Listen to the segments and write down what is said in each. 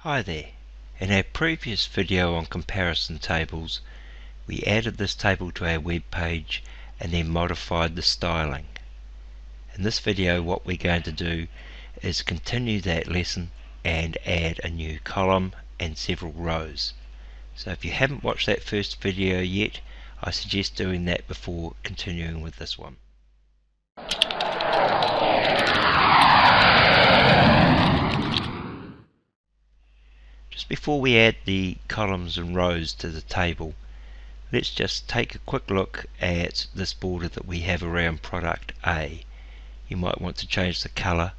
Hi there. In our previous video on comparison tables, we added this table to our web page and then modified the styling. In this video what we're going to do is continue that lesson and add a new column and several rows. So if you haven't watched that first video yet, I suggest doing that before continuing with this one. Just before we add the columns and rows to the table, let's just take a quick look at this border that we have around product A. You might want to change the color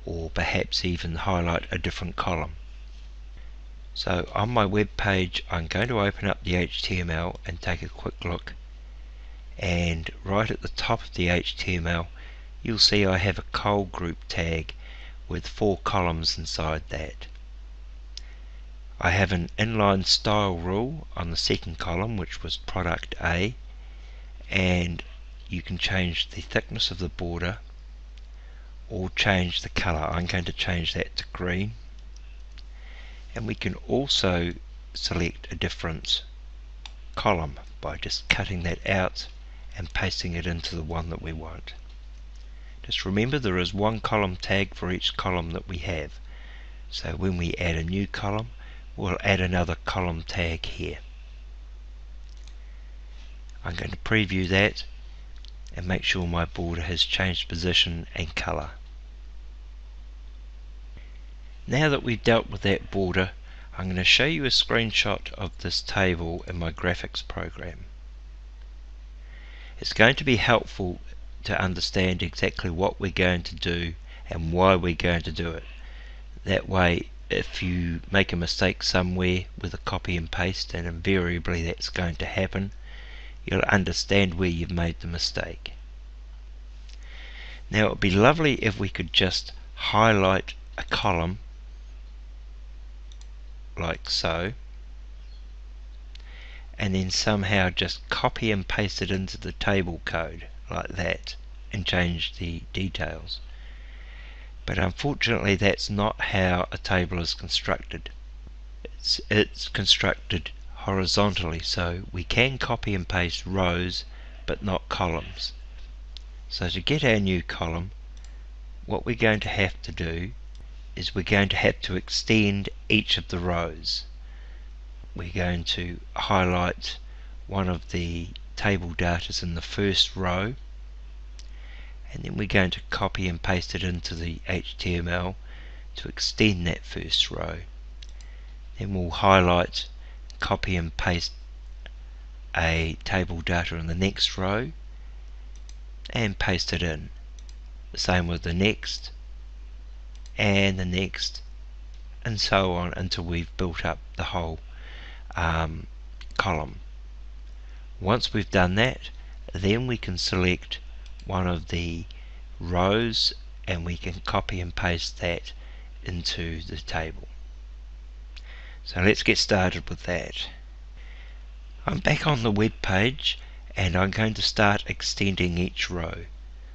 or perhaps even highlight a different column. So on my web page I'm going to open up the HTML and take a quick look, and right at the top of the HTML you'll see I have a col group tag with 4 columns inside that. I have an inline style rule on the second column, which was product A, and you can change the thickness of the border or change the color. I'm going to change that to green, and we can also select a different column by just cutting that out and pasting it into the one that we want. Just remember there is one column tag for each column that we have, so when we add a new column we'll add another column tag here. I'm going to preview that and make sure my border has changed position and color. Now that we've dealt with that border, I'm going to show you a screenshot of this table in my graphics program. It's going to be helpful to understand exactly what we're going to do and why we're going to do it. That way, if you make a mistake somewhere with a copy and paste, and invariably that's going to happen, you'll understand where you've made the mistake. Now it would be lovely if we could just highlight a column like so, and then somehow just copy and paste it into the table code like that and change the details. But unfortunately that's not how a table is constructed. It's constructed horizontally, so we can copy and paste rows but not columns. So to get our new column, what we're going to have to do is we're going to have to extend each of the rows. We're going to highlight one of the table data in the first row, and then we're going to copy and paste it into the HTML to extend that first row. Then we'll highlight, copy and paste a table data in the next row and paste it in. The same with the next and the next, and so on until we've built up the whole column. Once we've done that, then we can select one of the rows and we can copy and paste that into the table. So let's get started with that. I'm back on the web page and I'm going to start extending each row.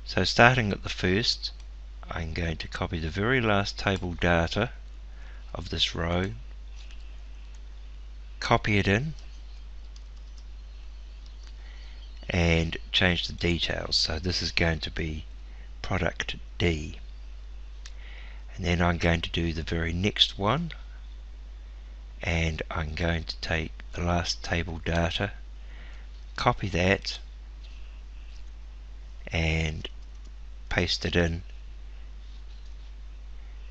So starting at the first, I'm going to copy the very last table data of this row, copy it in, and change the details. So this is going to be product D, and then I'm going to do the very next one, and I'm going to take the last table data, copy that and paste it in.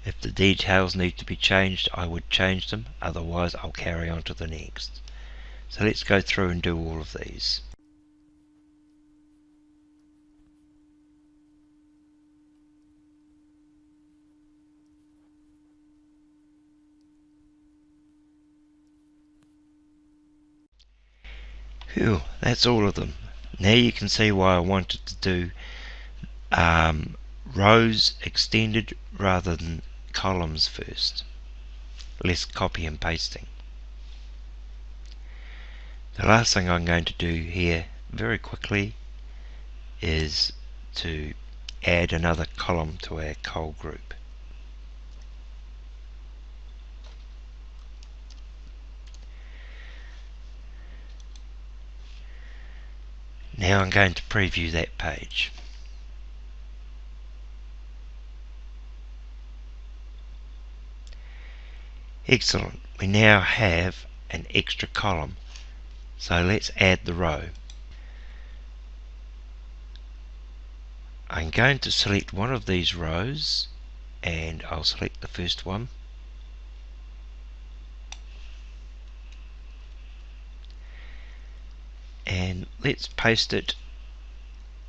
If the details need to be changed, I would change them, otherwise I'll carry on to the next. So let's go through and do all of these. Phew, that's all of them. Now you can see why I wanted to do rows extended rather than columns first. Less copy and pasting. The last thing I'm going to do here very quickly is to add another column to our col group. Now I'm going to preview that page. Excellent, we now have an extra column, so let's add the row. I'm going to select one of these rows and I'll select the first one. And let's paste it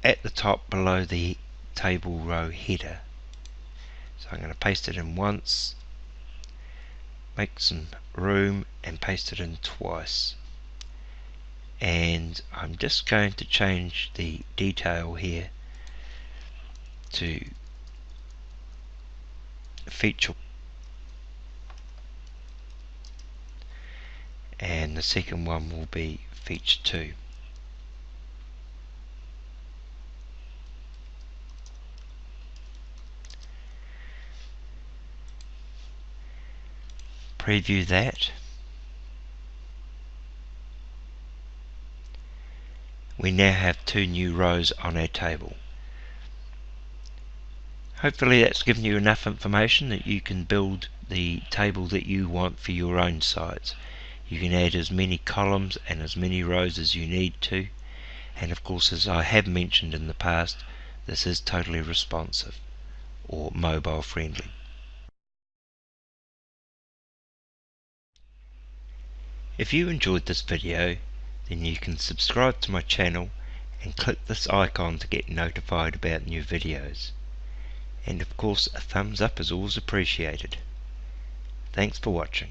at the top below the table row header. So I'm going to paste it in once, make some room and paste it in twice. And I'm just going to change the detail here to feature, and the second one will be feature 2. Preview that. We now have 2 new rows on our table. Hopefully that's given you enough information that you can build the table that you want for your own sites. You can add as many columns and as many rows as you need to, and of course, as I have mentioned in the past, this is totally responsive or mobile friendly. If you enjoyed this video, then you can subscribe to my channel and click this icon to get notified about new videos. And of course, a thumbs up is always appreciated. Thanks for watching.